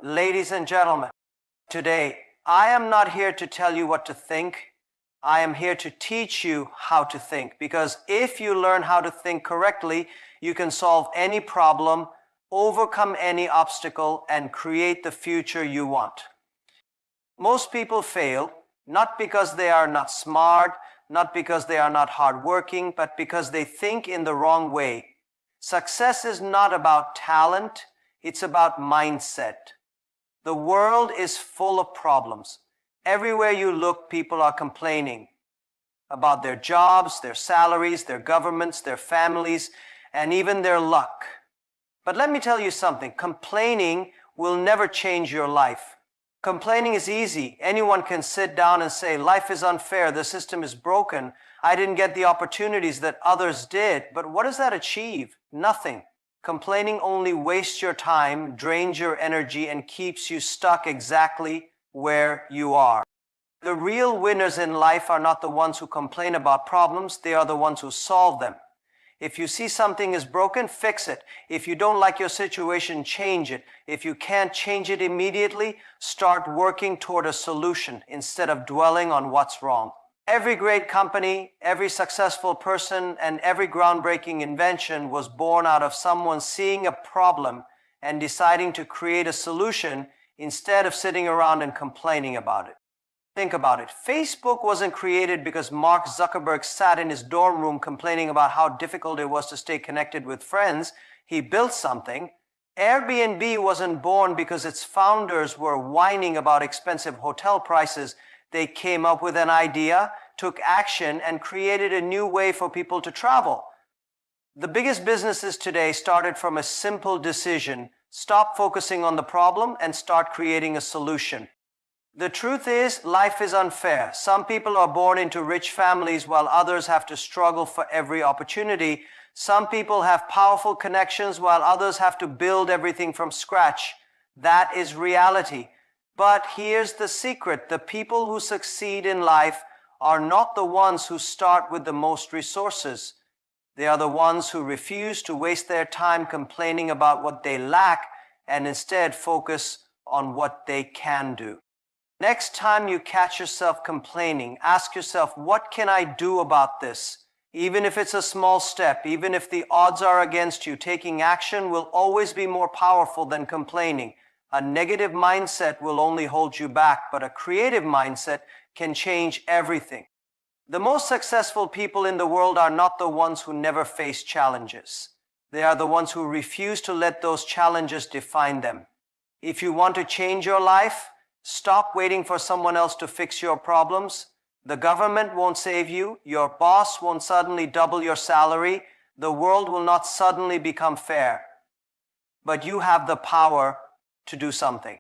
Ladies and gentlemen, today I am not here to tell you what to think. I am here to teach you how to think, because if you learn how to think correctly, you can solve any problem, overcome any obstacle, and create the future you want. Most people fail, not because they are not smart, not because they are not hardworking, but because they think in the wrong way. Success is not about talent, it's about mindset. The world is full of problems. Everywhere you look, people are complaining about their jobs, their salaries, their governments, their families, and even their luck. But let me tell you something, complaining will never change your life. Complaining is easy. Anyone can sit down and say, life is unfair, the system is broken, I didn't get the opportunities that others did. But what does that achieve? Nothing. Complaining only wastes your time, drains your energy, and keeps you stuck exactly where you are. The real winners in life are not the ones who complain about problems, they are the ones who solve them. If you see something is broken, fix it. If you don't like your situation, change it. If you can't change it immediately, start working toward a solution instead of dwelling on what's wrong. Every great company, every successful person, and every groundbreaking invention was born out of someone seeing a problem and deciding to create a solution instead of sitting around and complaining about it. Think about it. Facebook wasn't created because Mark Zuckerberg sat in his dorm room complaining about how difficult it was to stay connected with friends. He built something. Airbnb wasn't born because its founders were whining about expensive hotel prices. They came up with an idea, took action, and created a new way for people to travel. The biggest businesses today started from a simple decision. Stop focusing on the problem and start creating a solution. The truth is, life is unfair. Some people are born into rich families while others have to struggle for every opportunity. Some people have powerful connections while others have to build everything from scratch. That is reality. But here's the secret. The people who succeed in life are not the ones who start with the most resources. They are the ones who refuse to waste their time complaining about what they lack and instead focus on what they can do. Next time you catch yourself complaining, ask yourself, what can I do about this? Even if it's a small step, even if the odds are against you, taking action will always be more powerful than complaining. A negative mindset will only hold you back, but a creative mindset can change everything. The most successful people in the world are not the ones who never face challenges. They are the ones who refuse to let those challenges define them. If you want to change your life, stop waiting for someone else to fix your problems. The government won't save you. Your boss won't suddenly double your salary. The world will not suddenly become fair. But you have the power to do something.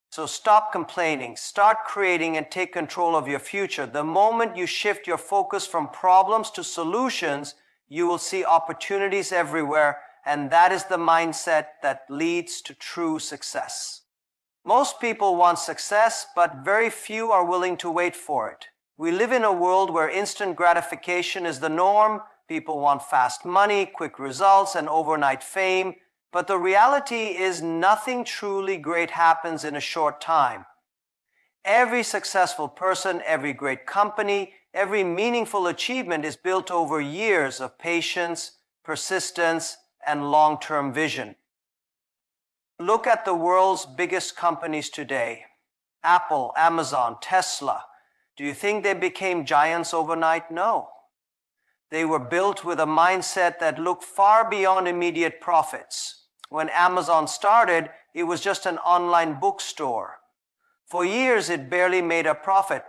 So stop complaining, start creating, and take control of your future. The moment you shift your focus from problems to solutions, you will see opportunities everywhere, and that is the mindset that leads to true success. Most people want success, but very few are willing to wait for it. We live in a world where instant gratification is the norm. People want fast money, quick results, and overnight fame. But the reality is nothing truly great happens in a short time. Every successful person, every great company, every meaningful achievement is built over years of patience, persistence, and long-term vision. Look at the world's biggest companies today. Apple, Amazon, Tesla. Do you think they became giants overnight? No. They were built with a mindset that looked far beyond immediate profits. When Amazon started, it was just an online bookstore. For years, it barely made a profit.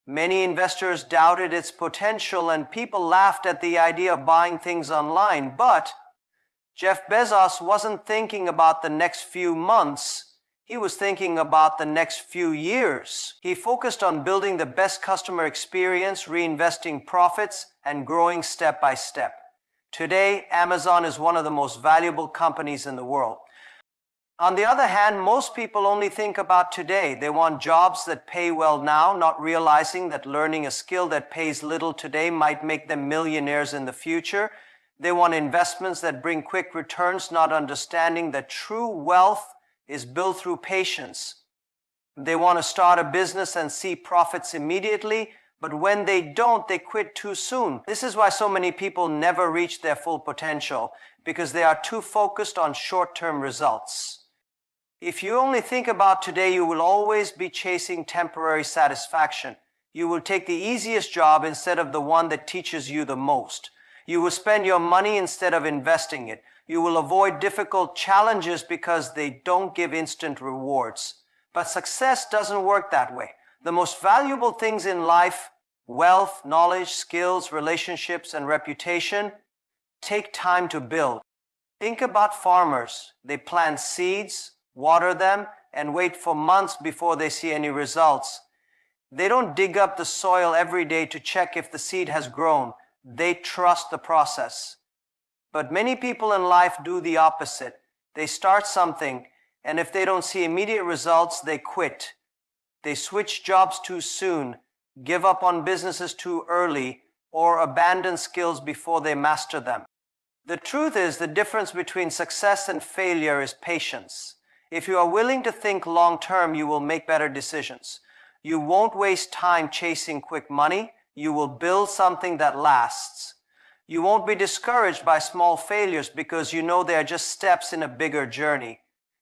Many investors doubted its potential, and people laughed at the idea of buying things online. But Jeff Bezos wasn't thinking about the next few months. He was thinking about the next few years. He focused on building the best customer experience, reinvesting profits, and growing step by step. Today, Amazon is one of the most valuable companies in the world. On the other hand, most people only think about today. They want jobs that pay well now, not realizing that learning a skill that pays little today might make them millionaires in the future. They want investments that bring quick returns, not understanding that true wealth is built through patience. They want to start a business and see profits immediately, but when they don't, they quit too soon. This is why so many people never reach their full potential, because they are too focused on short-term results. If you only think about today, you will always be chasing temporary satisfaction. You will take the easiest job instead of the one that teaches you the most. You will spend your money instead of investing it. You will avoid difficult challenges because they don't give instant rewards. But success doesn't work that way. The most valuable things in life, wealth, knowledge, skills, relationships, and reputation, take time to build. Think about farmers. They plant seeds, water them, and wait for months before they see any results. They don't dig up the soil every day to check if the seed has grown. They trust the process. But many people in life do the opposite. They start something, and if they don't see immediate results, they quit. They switch jobs too soon, give up on businesses too early, or abandon skills before they master them. The truth is, the difference between success and failure is patience. If you are willing to think long-term, you will make better decisions. You won't waste time chasing quick money. You will build something that lasts. You won't be discouraged by small failures because you know they are just steps in a bigger journey.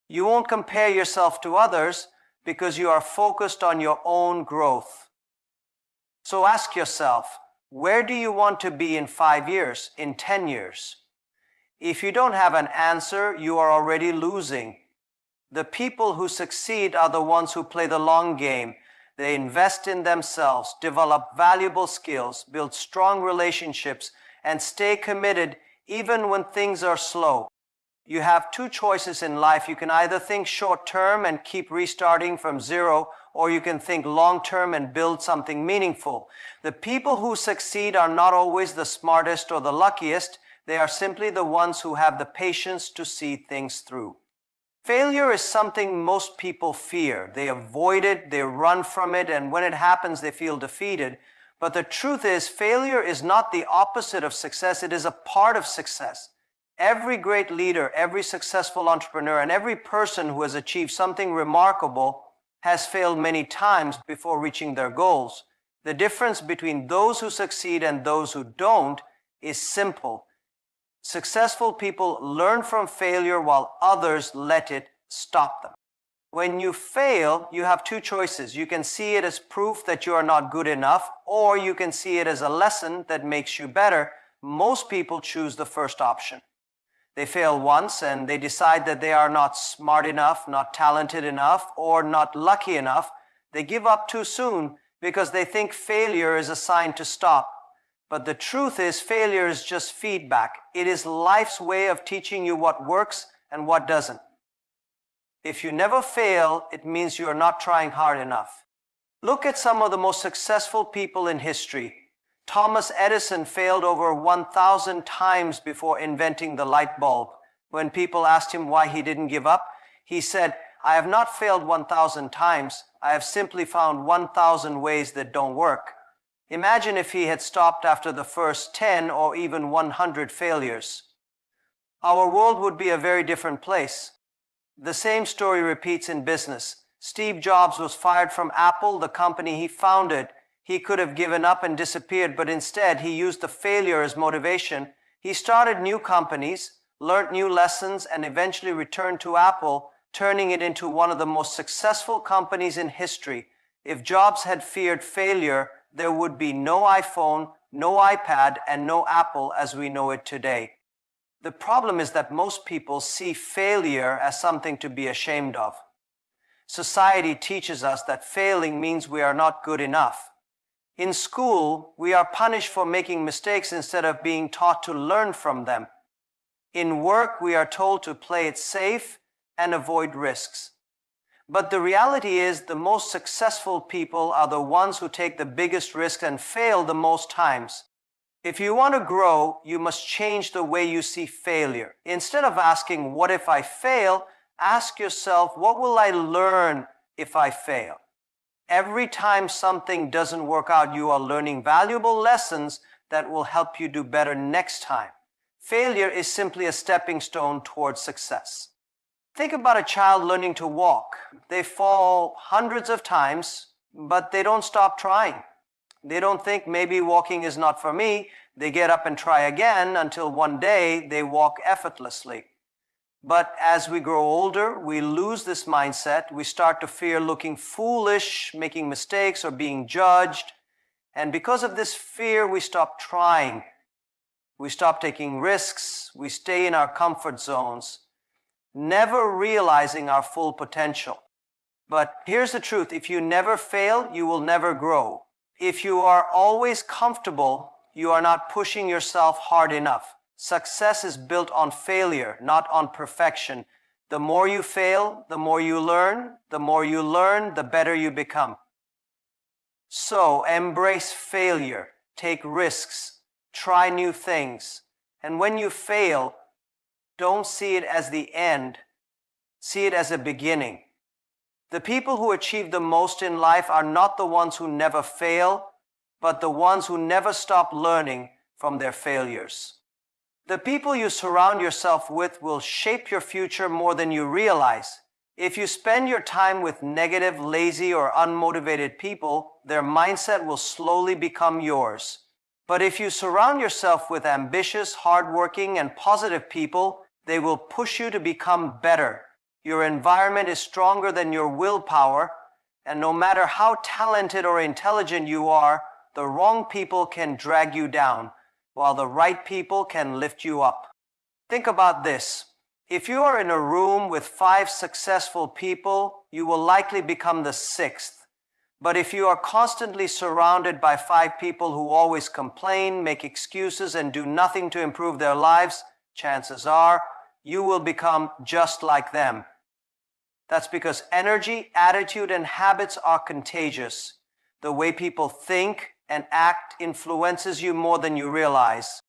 You won't compare yourself to others because you are focused on your own growth. So ask yourself, where do you want to be in 5 years, in 10 years? If you don't have an answer, you are already losing. The people who succeed are the ones who play the long game. They invest in themselves, develop valuable skills, build strong relationships, and stay committed even when things are slow. You have two choices in life. You can either think short-term and keep restarting from zero, or you can think long-term and build something meaningful. The people who succeed are not always the smartest or the luckiest. They are simply the ones who have the patience to see things through. Failure is something most people fear. They avoid it, they run from it, and when it happens, they feel defeated. But the truth is, failure is not the opposite of success. It is a part of success. Every great leader, every successful entrepreneur, and every person who has achieved something remarkable has failed many times before reaching their goals. The difference between those who succeed and those who don't is simple. Successful people learn from failure while others let it stop them. When you fail, you have two choices. You can see it as proof that you are not good enough, or you can see it as a lesson that makes you better. Most people choose the first option. They fail once and they decide that they are not smart enough, not talented enough, or not lucky enough. They give up too soon because they think failure is a sign to stop. But the truth is, failure is just feedback. It is life's way of teaching you what works and what doesn't. If you never fail, it means you are not trying hard enough. Look at some of the most successful people in history. Thomas Edison failed over 1,000 times before inventing the light bulb. When people asked him why he didn't give up, he said, "I have not failed 1,000 times. I have simply found 1,000 ways that don't work." Imagine if he had stopped after the first 10 or even 100 failures. Our world would be a very different place. The same story repeats in business. Steve Jobs was fired from Apple, the company he founded. He could have given up and disappeared, but instead he used the failure as motivation. He started new companies, learned new lessons, and eventually returned to Apple, turning it into one of the most successful companies in history. If Jobs had feared failure, there would be no iPhone, no iPad, and no Apple as we know it today. The problem is that most people see failure as something to be ashamed of. Society teaches us that failing means we are not good enough. In school, we are punished for making mistakes instead of being taught to learn from them. In work, we are told to play it safe and avoid risks. But the reality is, the most successful people are the ones who take the biggest risks and fail the most times. If you want to grow, you must change the way you see failure. Instead of asking, "What if I fail?" ask yourself, "What will I learn if I fail?" Every time something doesn't work out, you are learning valuable lessons that will help you do better next time. Failure is simply a stepping stone towards success. Think about a child learning to walk. They fall hundreds of times, but they don't stop trying. They don't think maybe walking is not for me. They get up and try again until one day they walk effortlessly. But as we grow older, we lose this mindset. We start to fear looking foolish, making mistakes, or being judged. And because of this fear, we stop trying. We stop taking risks. We stay in our comfort zones, never realizing our full potential. But here's the truth. If you never fail, you will never grow. If you are always comfortable, you are not pushing yourself hard enough. Success is built on failure, not on perfection. The more you fail, the more you learn. The more you learn, the better you become. So embrace failure, take risks, try new things. And when you fail, don't see it as the end. See it as a beginning. The people who achieve the most in life are not the ones who never fail, but the ones who never stop learning from their failures. The people you surround yourself with will shape your future more than you realize. If you spend your time with negative, lazy, or unmotivated people, their mindset will slowly become yours. But if you surround yourself with ambitious, hardworking, and positive people, they will push you to become better. Your environment is stronger than your willpower, and no matter how talented or intelligent you are, the wrong people can drag you down, while the right people can lift you up. Think about this. If you are in a room with 5 successful people, you will likely become the 6th. But if you are constantly surrounded by 5 people who always complain, make excuses, and do nothing to improve their lives, chances are you will become just like them. That's because energy, attitude, and habits are contagious. The way people think and act influences you more than you realize.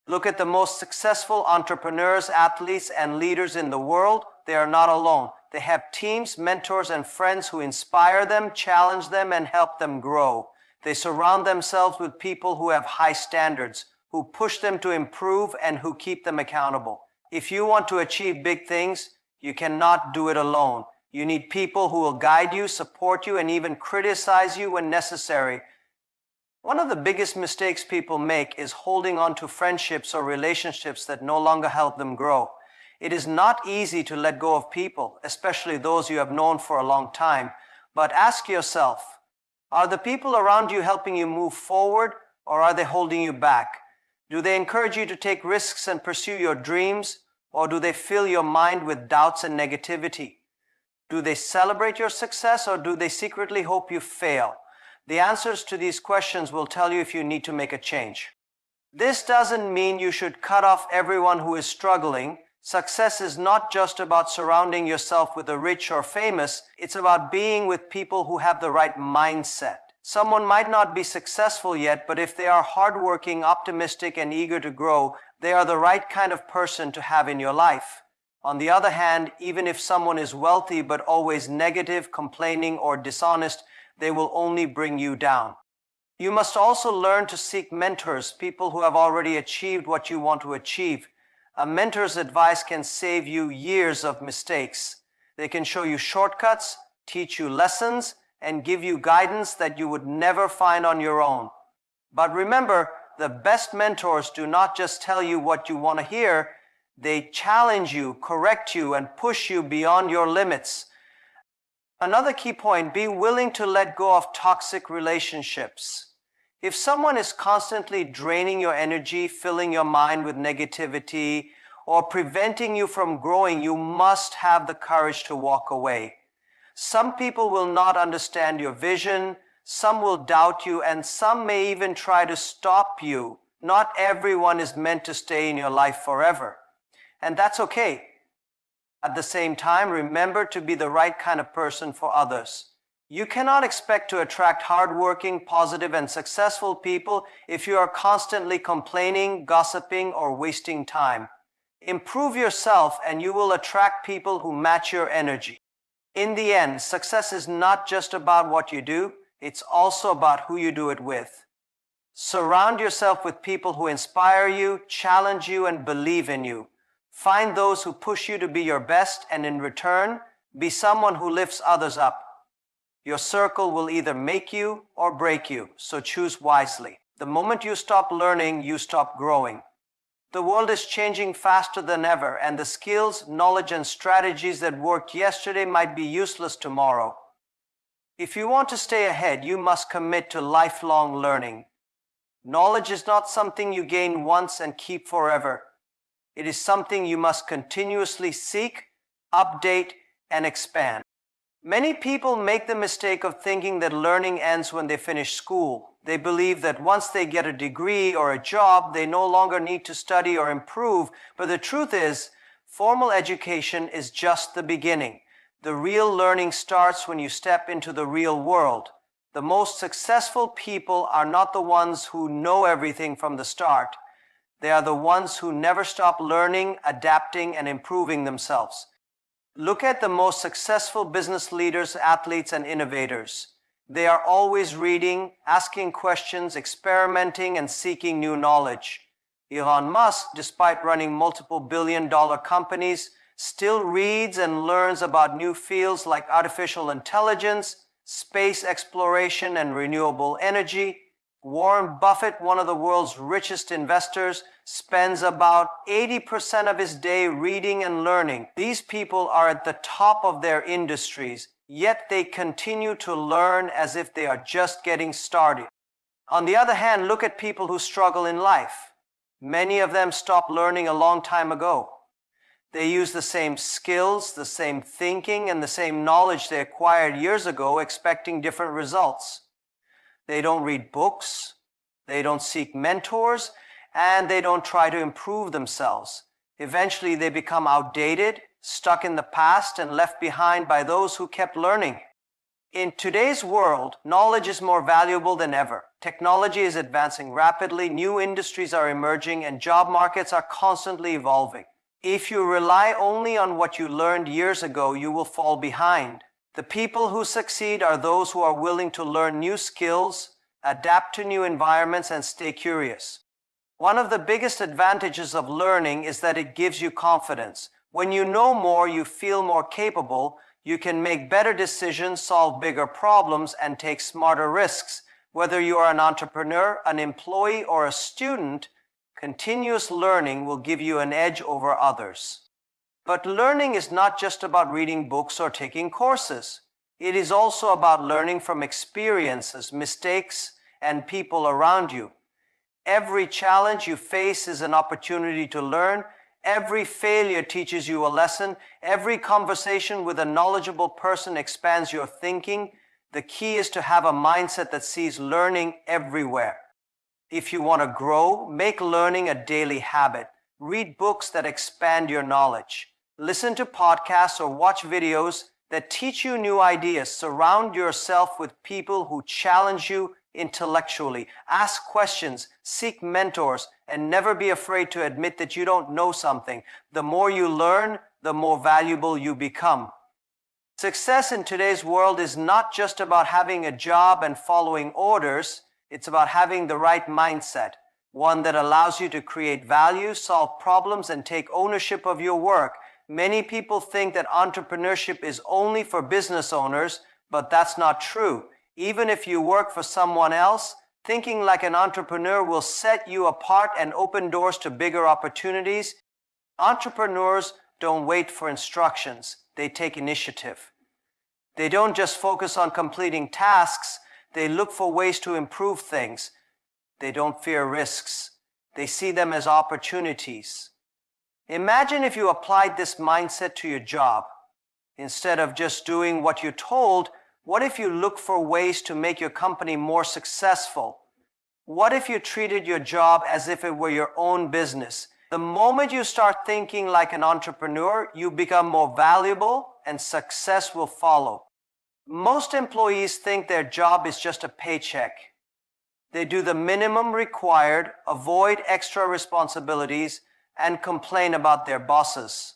Look at the most successful entrepreneurs, athletes, and leaders in the world. They are not alone. They have teams, mentors, and friends who inspire them, challenge them, and help them grow. They surround themselves with people who have high standards, who push them to improve, and who keep them accountable. If you want to achieve big things, you cannot do it alone. You need people who will guide you, support you, and even criticize you when necessary. One of the biggest mistakes people make is holding on to friendships or relationships that no longer help them grow. It is not easy to let go of people, especially those you have known for a long time. But ask yourself, are the people around you helping you move forward, or are they holding you back? Do they encourage you to take risks and pursue your dreams, or do they fill your mind with doubts and negativity? Do they celebrate your success, or do they secretly hope you fail? The answers to these questions will tell you if you need to make a change. This doesn't mean you should cut off everyone who is struggling. Success is not just about surrounding yourself with the rich or famous. It's about being with people who have the right mindset. Someone might not be successful yet, but if they are hardworking, optimistic, and eager to grow, they are the right kind of person to have in your life. On the other hand, even if someone is wealthy but always negative, complaining, or dishonest, they will only bring you down. You must also learn to seek mentors, people who have already achieved what you want to achieve. A mentor's advice can save you years of mistakes. They can show you shortcuts, teach you lessons, and give you guidance that you would never find on your own. But remember, the best mentors do not just tell you what you want to hear. They challenge you, correct you, and push you beyond your limits. Another key point, be willing to let go of toxic relationships. If someone is constantly draining your energy, filling your mind with negativity, or preventing you from growing, you must have the courage to walk away. Some people will not understand your vision, some will doubt you, and some may even try to stop you. Not everyone is meant to stay in your life forever, and that's okay. At the same time, remember to be the right kind of person for others. You cannot expect to attract hardworking, positive, and successful people if you are constantly complaining, gossiping, or wasting time. Improve yourself and you will attract people who match your energy. In the end, success is not just about what you do, it's also about who you do it with. Surround yourself with people who inspire you, challenge you, and believe in you. Find those who push you to be your best, and in return, be someone who lifts others up. Your circle will either make you or break you, so choose wisely. The moment you stop learning, you stop growing. The world is changing faster than ever, and the skills, knowledge, and strategies that worked yesterday might be useless tomorrow. If you want to stay ahead, you must commit to lifelong learning. Knowledge is not something you gain once and keep forever. It is something you must continuously seek, update, and expand. Many people make the mistake of thinking that learning ends when they finish school. They believe that once they get a degree or a job, they no longer need to study or improve. But the truth is, formal education is just the beginning. The real learning starts when you step into the real world. The most successful people are not the ones who know everything from the start. They are the ones who never stop learning, adapting, and improving themselves. Look at the most successful business leaders, athletes, and innovators. They are always reading, asking questions, experimenting, and seeking new knowledge. Elon Musk, despite running multiple billion-dollar companies, still reads and learns about new fields like artificial intelligence, space exploration, and renewable energy. Warren Buffett, one of the world's richest investors, spends about 80% of his day reading and learning. These people are at the top of their industries, yet they continue to learn as if they are just getting started. On the other hand, look at people who struggle in life. Many of them stopped learning a long time ago. They use the same skills, the same thinking, and the same knowledge they acquired years ago, expecting different results. They don't read books, they don't seek mentors, and they don't try to improve themselves. Eventually, they become outdated, stuck in the past, and left behind by those who kept learning. In today's world, knowledge is more valuable than ever. Technology is advancing rapidly, new industries are emerging, and job markets are constantly evolving. If you rely only on what you learned years ago, you will fall behind. The people who succeed are those who are willing to learn new skills, adapt to new environments, and stay curious. One of the biggest advantages of learning is that it gives you confidence. When you know more, you feel more capable, you can make better decisions, solve bigger problems, and take smarter risks. Whether you are an entrepreneur, an employee, or a student, continuous learning will give you an edge over others. But learning is not just about reading books or taking courses. It is also about learning from experiences, mistakes, and people around you. Every challenge you face is an opportunity to learn. Every failure teaches you a lesson. Every conversation with a knowledgeable person expands your thinking. The key is to have a mindset that sees learning everywhere. If you want to grow, make learning a daily habit. Read books that expand your knowledge. Listen to podcasts or watch videos that teach you new ideas. Surround yourself with people who challenge you intellectually. Ask questions, seek mentors, and never be afraid to admit that you don't know something. The more you learn, the more valuable you become. Success in today's world is not just about having a job and following orders. It's about having the right mindset, one that allows you to create value, solve problems, and take ownership of your work. Many people think that entrepreneurship is only for business owners, but that's not true. Even if you work for someone else, thinking like an entrepreneur will set you apart and open doors to bigger opportunities. Entrepreneurs don't wait for instructions, they take initiative. They don't just focus on completing tasks, they look for ways to improve things. They don't fear risks, they see them as opportunities. Imagine if you applied this mindset to your job. Instead of just doing what you're told, what if you look for ways to make your company more successful? What if you treated your job as if it were your own business? The moment you start thinking like an entrepreneur, you become more valuable and success will follow. Most employees think their job is just a paycheck. They do the minimum required, avoid extra responsibilities, and complain about their bosses.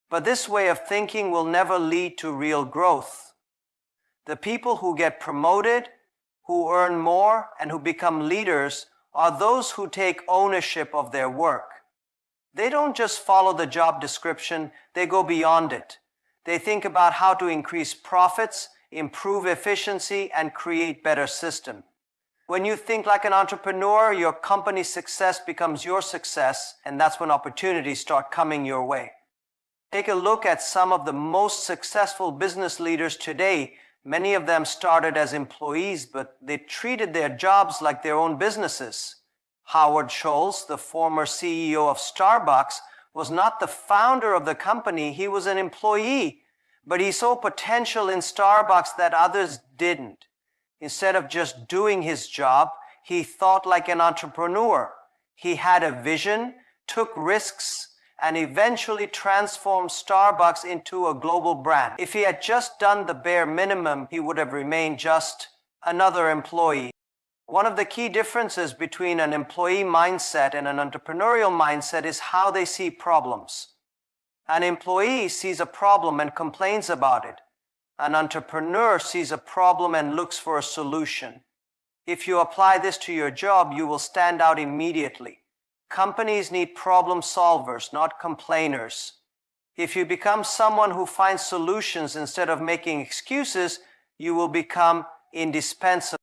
But this way of thinking will never lead to real growth. The people who get promoted, who earn more, and who become leaders are those who take ownership of their work. They don't just follow the job description, they go beyond it. They think about how to increase profits, improve efficiency, and create better systems. When you think like an entrepreneur, your company's success becomes your success, and that's when opportunities start coming your way. Take a look at some of the most successful business leaders today. Many of them started as employees, but they treated their jobs like their own businesses. Howard Schultz, the former CEO of Starbucks, was not the founder of the company, he was an employee, but he saw potential in Starbucks that others didn't. Instead of just doing his job, he thought like an entrepreneur. He had a vision, took risks, and eventually transformed Starbucks into a global brand. If he had just done the bare minimum, he would have remained just another employee. One of the key differences between an employee mindset and an entrepreneurial mindset is how they see problems. An employee sees a problem and complains about it. An entrepreneur sees a problem and looks for a solution. If you apply this to your job, you will stand out immediately. Companies need problem solvers, not complainers. If you become someone who finds solutions instead of making excuses, you will become indispensable.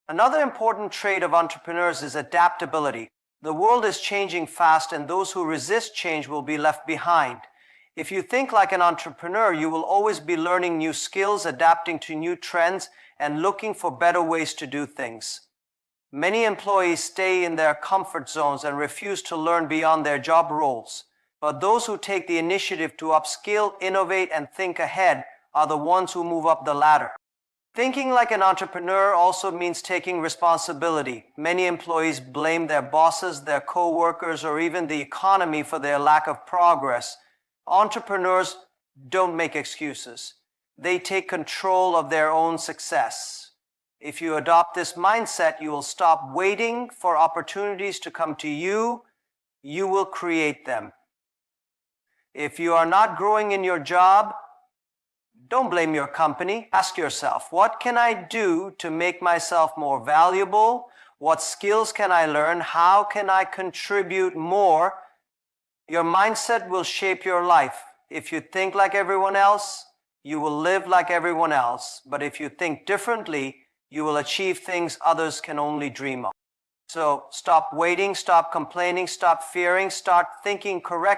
Another important trait of entrepreneurs is adaptability. The world is changing fast, and those who resist change will be left behind. If you think like an entrepreneur, you will always be learning new skills, adapting to new trends, and looking for better ways to do things. Many employees stay in their comfort zones and refuse to learn beyond their job roles. But those who take the initiative to upskill, innovate, and think ahead are the ones who move up the ladder. Thinking like an entrepreneur also means taking responsibility. Many employees blame their bosses, their co-workers, or even the economy for their lack of progress. Entrepreneurs don't make excuses. They take control of their own success. If you adopt this mindset, you will stop waiting for opportunities to come to you. You will create them. If you are not growing in your job, don't blame your company. Ask yourself, what can I do to make myself more valuable? What skills can I learn? How can I contribute more? Your mindset will shape your life. If you think like everyone else, you will live like everyone else. But if you think differently, you will achieve things others can only dream of. So stop waiting, stop complaining, stop fearing, start thinking correctly.